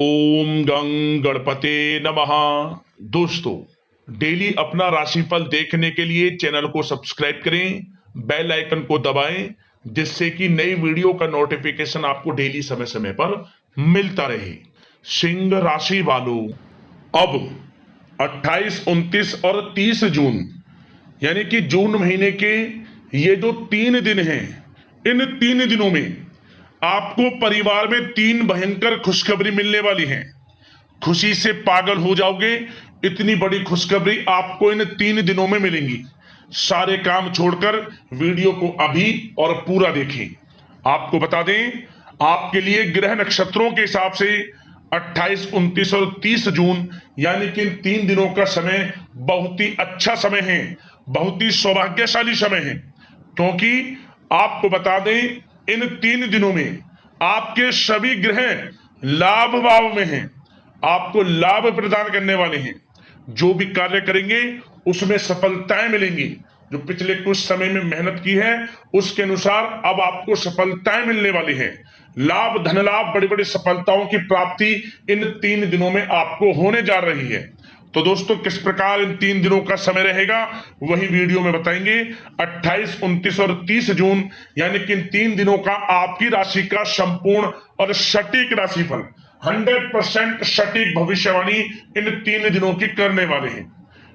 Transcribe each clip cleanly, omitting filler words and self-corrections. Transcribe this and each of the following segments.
ओम गं गणपते नमः। दोस्तों, डेली अपना राशिफल देखने के लिए चैनल को सब्सक्राइब करें, बेल आइकन को दबाएं, जिससे कि नई वीडियो का नोटिफिकेशन आपको डेली समय समय पर मिलता रहे। सिंह राशि वालों, अब 28, 29 और 30 जून यानी कि जून महीने के ये जो 3 दिन हैं, इन 3 दिनों में आपको परिवार में 3 भयंकर खुशखबरी मिलने वाली है। खुशी से पागल हो जाओगे, इतनी बड़ी खुशखबरी आपको इन 3 दिनों में मिलेंगी। सारे काम छोड़कर वीडियो को अभी और पूरा देखें। आपको बता दें, आपके लिए ग्रह नक्षत्रों के हिसाब से 28, 29 और 30 जून यानी कि इन 3 दिनों का समय बहुत ही अच्छा समय है, बहुत ही सौभाग्यशाली समय है। क्योंकि आपको बता दें, इन 3 दिनों में आपके सभी ग्रह लाभ भाव में हैं, आपको लाभ प्रदान करने वाले हैं। जो भी कार्य करेंगे उसमें सफलताएं मिलेंगी। जो पिछले कुछ समय में मेहनत की है उसके अनुसार अब आपको सफलताएं मिलने वाली है। लाभ, धन लाभ, बड़ी बड़ी सफलताओं की प्राप्ति इन 3 दिनों में आपको होने जा रही है। तो दोस्तों, किस प्रकार इन 3 दिनों का समय रहेगा वही वीडियो में बताएंगे। 28, 29 और 30 जून यानी कि इन 3 दिनों का आपकी राशि का संपूर्ण और सटीक राशिफल, 100% सटीक भविष्यवाणी इन 3 दिनों की करने वाले हैं।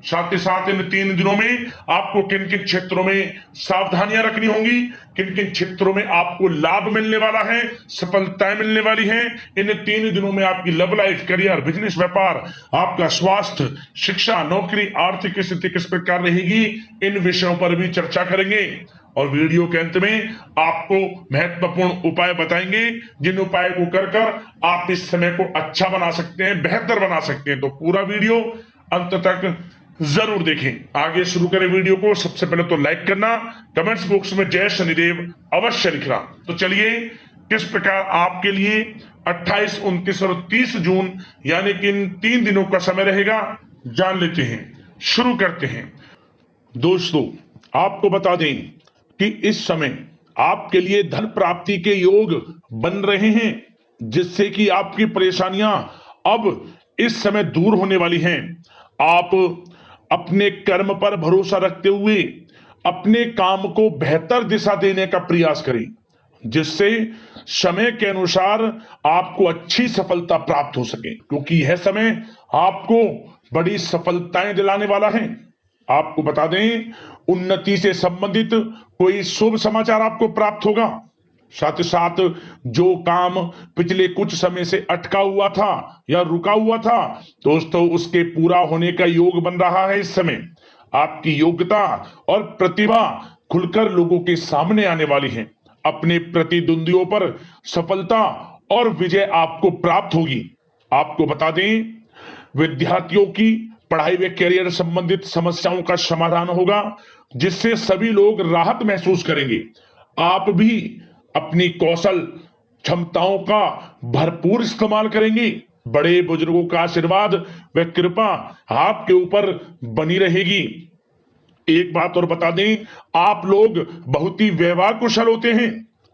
साथ ही साथ इन 3 दिनों में आपको किन किन क्षेत्रों में सावधानियां रखनी होंगी, किन किन क्षेत्रों में आपको लाभ मिलने वाला है, सफलताएं मिलने वाली हैं। इन 3 दिनों में आपकी लव लाइफ, करियर, बिजनेस, व्यापार, आपका स्वास्थ्य, शिक्षा, नौकरी, आर्थिक स्थिति किस प्रकार रहेगी, इन विषयों पर भी चर्चा करेंगे। और वीडियो के अंत में आपको महत्वपूर्ण उपाय बताएंगे, जिन उपाय को कर आप इस समय को अच्छा बना सकते हैं, बेहतर बना सकते हैं। तो पूरा वीडियो अंत तक जरूर देखें। आगे शुरू करें वीडियो को। सबसे पहले तो लाइक करना, कमेंट्स बॉक्स में जय शनिदेव अवश्य लिखना। तो चलिए, किस प्रकार आपके लिए 28, 29 और 30 जून यानी कि इन 3 दिनों का समय रहेगा, जान लेते हैं। शुरू करते हैं। दोस्तों, आपको बता दें कि इस समय आपके लिए धन प्राप्ति के योग बन रहे हैं, जिससे कि आपकी परेशानियां अब इस समय दूर होने वाली हैं। आप अपने कर्म पर भरोसा रखते हुए अपने काम को बेहतर दिशा देने का प्रयास करें, जिससे समय के अनुसार आपको अच्छी सफलता प्राप्त हो सके, क्योंकि यह समय आपको बड़ी सफलताएं दिलाने वाला है। आपको बता दें, उन्नति से संबंधित कोई शुभ समाचार आपको प्राप्त होगा। साथ ही साथ जो काम पिछले कुछ समय से अटका हुआ था या रुका हुआ था, दोस्तों, उसके पूरा होने का योग बन रहा है। इस समय आपकी योग्यता और प्रतिभा खुलकर लोगों के सामने आने वाली है। अपने प्रतिद्वंदियों पर सफलता और विजय आपको प्राप्त होगी। आपको बता दें, विद्यार्थियों की पढ़ाई व करियर संबंधित समस्याओं का समाधान होगा, जिससे सभी लोग राहत महसूस करेंगे। आप भी अपनी कौशल क्षमताओं का भरपूर इस्तेमाल करेंगे। बड़े बुजुर्गों का आशीर्वाद व कृपा आपके ऊपर बनी रहेगी। एक बात और बता दें, आप लोग बहुत ही व्यवहार कुशल होते हैं।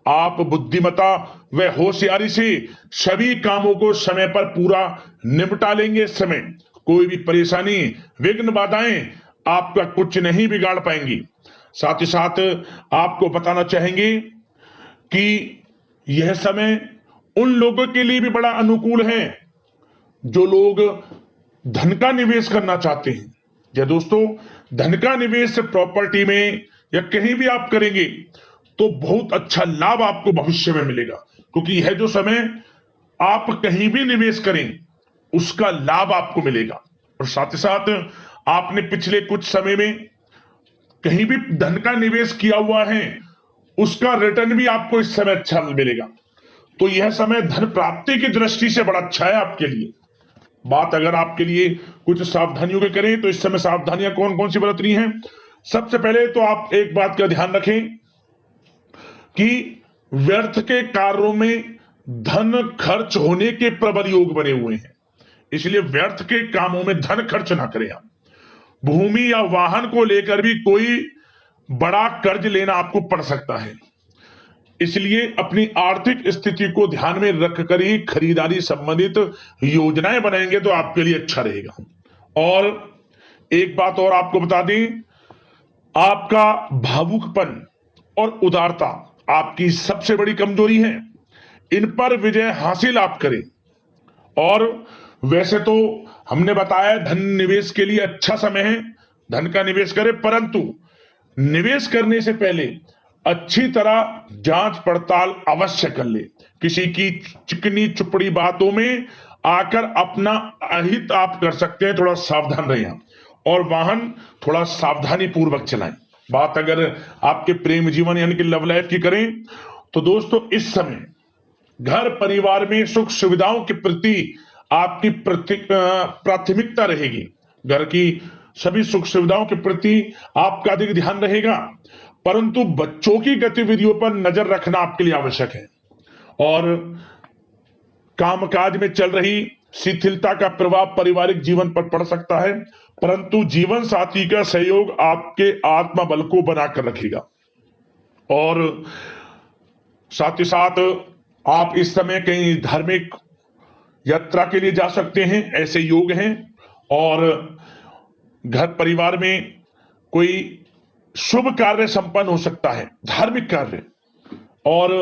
आप बुद्धिमत्ता व होशियारी से सभी कामों को समय पर पूरा निपटा लेंगे। इस समय कोई भी परेशानी, विघ्न, बाधाएं आपका कुछ नहीं बिगाड़ पाएंगी। साथ ही साथ आपको बताना चाहेंगे कि यह समय उन लोगों के लिए भी बड़ा अनुकूल है जो लोग धन का निवेश करना चाहते हैं। या दोस्तों, धन का निवेश प्रॉपर्टी में या कहीं भी आप करेंगे तो बहुत अच्छा लाभ आपको भविष्य में मिलेगा, क्योंकि यह जो समय आप कहीं भी निवेश करें उसका लाभ आपको मिलेगा। और साथ ही साथ आपने पिछले कुछ समय में कहीं भी धन का निवेश किया हुआ है, उसका रिटर्न भी आपको इस समय अच्छा मिलेगा। तो यह समय धन प्राप्ति की दृष्टि से बड़ा अच्छा है आपके लिए। बात अगर आपके लिए कुछ सावधानियों की करें तो इस समय सावधानियां कौन कौन सी बरतनी हैं। सबसे पहले तो आप एक बात का ध्यान रखें कि व्यर्थ के कार्यों में धन खर्च होने के प्रबल योग बने हुए हैं, इसलिए व्यर्थ के कामों में धन खर्च ना करें आप। भूमि या वाहन को लेकर भी कोई बड़ा कर्ज लेना आपको पड़ सकता है। इसलिए अपनी आर्थिक स्थिति को ध्यान में रखकर ही खरीदारी संबंधित योजनाएं बनाएंगे तो आपके लिए अच्छा रहेगा। और एक बात और आपको बता दें, आपका भावुकपन और उदारता आपकी सबसे बड़ी कमजोरी है। इन पर विजय हासिल आप करें। और वैसे तो हमने बताया धन निवेश के लिए अच्छा समय है, धन का निवेश करें, परंतु निवेश करने से पहले अच्छी तरह जांच पड़ताल अवश्य कर ले। किसी की चिकनी चुपड़ी बातों में आकर अपना अहित आप कर सकते हैं, थोड़ा सावधान रहें। और वाहन थोड़ा सावधानी पूर्वक चलाएं। बात अगर आपके प्रेम जीवन यानी कि लव लाइफ की करें तो दोस्तों इस समय घर परिवार में सुख सुविधाओं के प्रति आपकी प्राथमिकता रहेगी। घर की सभी सुख सुविधाओं के प्रति आपका अधिक ध्यान रहेगा, परंतु बच्चों की गतिविधियों पर नजर रखना आपके लिए आवश्यक है। और कामकाज में चल रही शिथिलता का प्रभाव पारिवारिक जीवन पर पड़ सकता है, परंतु जीवन साथी का सहयोग आपके आत्मबल को बनाकर रखेगा। और साथ ही साथ आप इस समय कहीं धार्मिक यात्रा के लिए जा सकते हैं, ऐसे योग हैं। और घर परिवार में कोई शुभ कार्य संपन्न हो सकता है, धार्मिक कार्य। और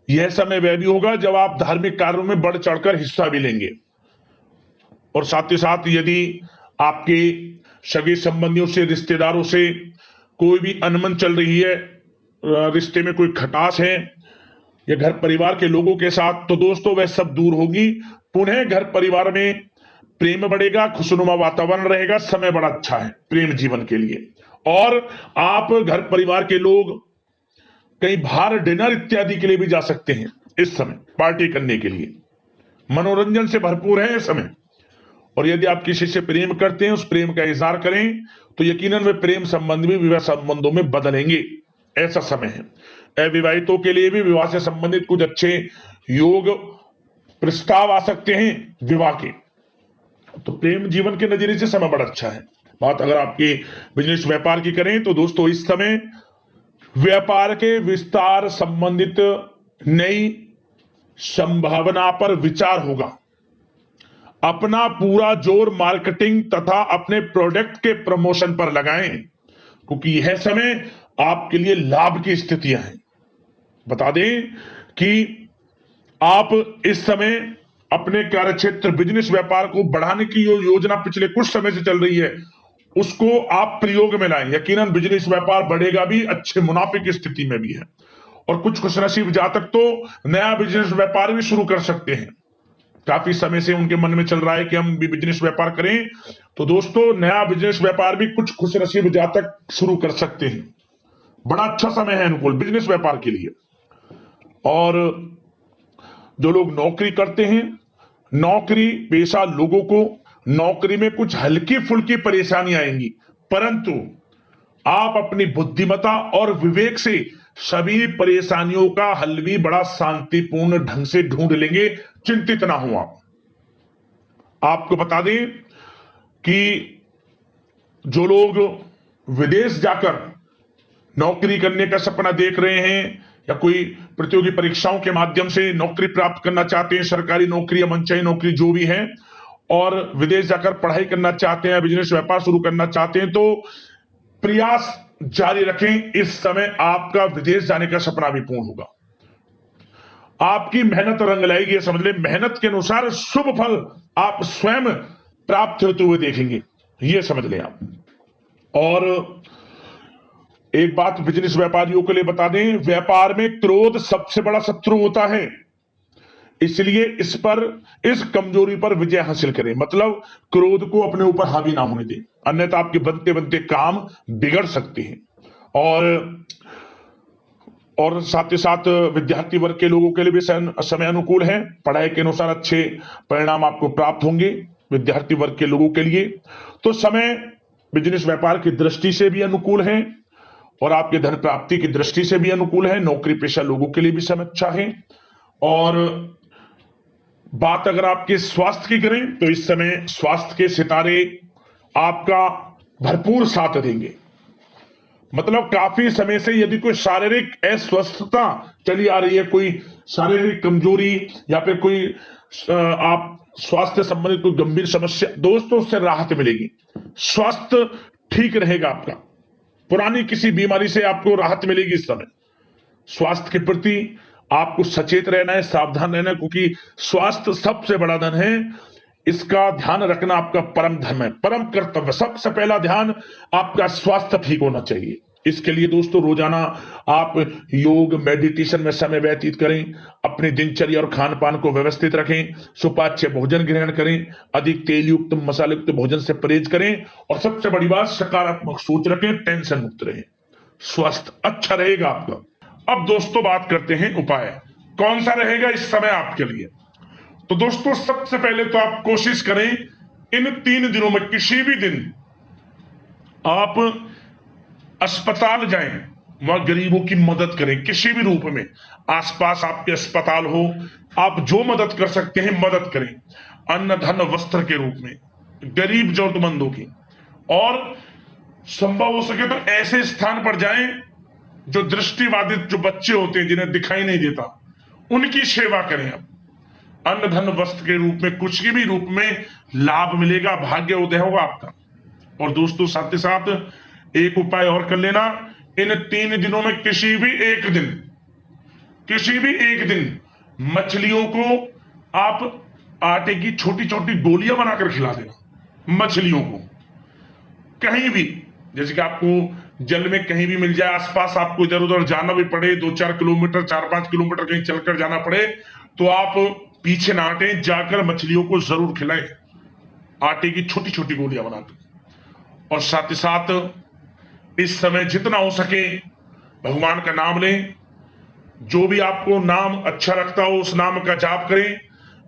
यह समय वह भी होगा जब आप धार्मिक कार्यों में बढ़ चढ़कर हिस्सा भी लेंगे। और साथ ही साथ यदि आपके सगे संबंधियों से, रिश्तेदारों से कोई भी अनबन चल रही है, रिश्ते में कोई खटास है या घर परिवार के लोगों के साथ, तो दोस्तों वह सब दूर होगी। पुनः घर परिवार में प्रेम बढ़ेगा, खुशनुमा वातावरण रहेगा, समय बड़ा अच्छा है प्रेम जीवन के लिए। और आप घर परिवार के लोग कहीं बाहर डिनर इत्यादि के लिए भी जा सकते हैं इस समय, पार्टी करने के लिए। मनोरंजन से भरपूर है इस समय। और यदि आप किसी से प्रेम करते हैं, उस प्रेम का इजहार करें तो यकीनन वे प्रेम संबंध भी विवाह संबंधों में बदलेंगे, ऐसा समय है। अविवाहितों के लिए भी विवाह से संबंधित कुछ अच्छे योग प्रस्ताव आ सकते हैं विवाह के। तो प्रेम जीवन के नजरिए से समय बड़ा अच्छा है। बात अगर आपके बिजनेस व्यापार की करें तो दोस्तों इस समय व्यापार के विस्तार संबंधित नई संभावना पर विचार होगा। अपना पूरा जोर मार्केटिंग तथा अपने प्रोडक्ट के प्रमोशन पर लगाएं, क्योंकि यह समय आपके लिए लाभ की स्थितियां हैं। बता दें कि आप इस समय अपने कार्यक्षेत्र बिजनेस व्यापार को बढ़ाने की योजना पिछले कुछ समय से चल रही है, उसको आप प्रयोग में लाएं। यकीनन बिजनेस व्यापार बढ़ेगा भी, अच्छे मुनाफे की स्थिति में भी है। और कुछ खुशनसीब जातक तो नया बिजनेस व्यापार भी शुरू कर सकते हैं। काफी समय से उनके मन में चल रहा है कि हम भी बिजनेस व्यापार करें, तो दोस्तों नया बिजनेस व्यापार भी कुछ खुशनसीब जातक शुरू कर सकते हैं। बड़ा अच्छा समय है अनुकूल बिजनेस व्यापार के लिए। और जो लोग नौकरी करते हैं, नौकरी पेशा लोगों को नौकरी में कुछ हल्की फुल्की परेशानी आएंगी, परंतु आप अपनी बुद्धिमत्ता और विवेक से सभी परेशानियों का हल भी बड़ा शांतिपूर्ण ढंग से ढूंढ लेंगे। चिंतित ना हो आप। आपको बता दें कि जो लोग विदेश जाकर नौकरी करने का सपना देख रहे हैं या कोई प्रतियोगी परीक्षाओं के माध्यम से नौकरी प्राप्त करना चाहते हैं, सरकारी नौकरी या मनचाही नौकरी जो भी है, और विदेश जाकर पढ़ाई करना चाहते हैं, बिजनेस व्यापार शुरू करना चाहते हैं, तो प्रयास जारी रखें। इस समय आपका विदेश जाने का सपना भी पूर्ण होगा। आपकी मेहनत रंग लाएगी, समझ ले। मेहनत के अनुसार शुभ फल आप स्वयं प्राप्त होते हुए देखेंगे, यह समझ लें आप। और एक बात बिजनेस व्यापारियों के लिए बता दें, व्यापार में क्रोध सबसे बड़ा शत्रु होता है, इसलिए इस कमजोरी पर विजय हासिल करें। मतलब क्रोध को अपने ऊपर हावी ना होने दें, अन्यथा आपके बनते बनते काम बिगड़ सकते हैं। और साथ ही साथ विद्यार्थी वर्ग के लोगों के लिए भी समय अनुकूल है। पढ़ाई के अनुसार अच्छे परिणाम आपको प्राप्त होंगे विद्यार्थी वर्ग के लोगों के लिए। तो समय बिजनेस व्यापार की दृष्टि से भी अनुकूल है और आपके धन प्राप्ति की दृष्टि से भी अनुकूल है। नौकरी पेशा लोगों के लिए भी समय अच्छा है। और बात अगर आपके स्वास्थ्य की करें तो इस समय स्वास्थ्य के सितारे आपका भरपूर साथ देंगे। मतलब काफी समय से यदि कोई शारीरिक अस्वस्थता चली आ रही है, कोई शारीरिक कमजोरी या फिर कोई आप स्वास्थ्य संबंधित कोई गंभीर समस्या, दोस्तों उससे राहत मिलेगी, स्वास्थ्य ठीक रहेगा आपका, पुरानी किसी बीमारी से आपको राहत मिलेगी। इस समय स्वास्थ्य के प्रति आपको सचेत रहना है, सावधान रहना है, क्योंकि स्वास्थ्य सबसे बड़ा धन है। इसका ध्यान रखना आपका परम धर्म है, परम कर्तव्य। सबसे पहला ध्यान आपका स्वास्थ्य ठीक होना चाहिए। इसके लिए दोस्तों रोजाना आप योग मेडिटेशन में समय व्यतीत करें, अपनी दिनचर्या और खान पान को व्यवस्थित रखें, सुपाच्य भोजन ग्रहण करें, अधिक तेल युक्त मसाले युक्त भोजन से परहेज करें, और सबसे बड़ी बात सकारात्मक सोच रखें, टेंशन मुक्त रहें, स्वास्थ्य अच्छा रहेगा आपका। अब दोस्तों बात करते हैं उपाय, कौन सा रहेगा इस समय आपके लिए। तो दोस्तों सबसे पहले तो आप कोशिश करें इन 3 दिनों में किसी भी दिन आप अस्पताल जाएं, वहां गरीबों की मदद करें किसी भी रूप में। आसपास आपके अस्पताल हो, आप जो मदद कर सकते हैं मदद करें, अन्न धन वस्त्र के रूप में गरीब जरूरतमंदों की। और संभव हो सके तो ऐसे स्थान पर जाएं जो दृष्टिबाधित जो बच्चे होते हैं जिन्हें दिखाई नहीं देता, उनकी सेवा करें। आप अन्न धन वस्त्र के रूप में कुछ भी रूप में लाभ मिलेगा, भाग्य उदय होगा आपका। और दोस्तों साथ ही साथ एक उपाय और कर लेना, इन 3 दिनों में किसी भी एक दिन मछलियों को आप आटे की छोटी छोटी गोलियां बनाकर खिला देना। मछलियों को कहीं भी, जैसे कि आपको जल में कहीं भी मिल जाए, आसपास आपको इधर उधर जाना भी पड़े, 2-4 किलोमीटर 4-5 किलोमीटर कहीं चलकर जाना पड़े, तो आप पीछे ना हटें, जाकर मछलियों को जरूर खिलाएं आटे की छोटी छोटी गोलियां बनाकर। और साथ ही साथ इस समय जितना हो सके भगवान का नाम लें, जो भी आपको नाम अच्छा लगता हो उस नाम का जाप करें,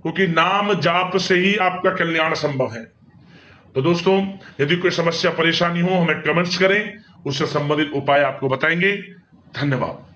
क्योंकि नाम जाप से ही आपका कल्याण संभव है। तो दोस्तों यदि कोई समस्या परेशानी हो हमें कमेंट्स करें, उससे संबंधित उपाय आपको बताएंगे। धन्यवाद।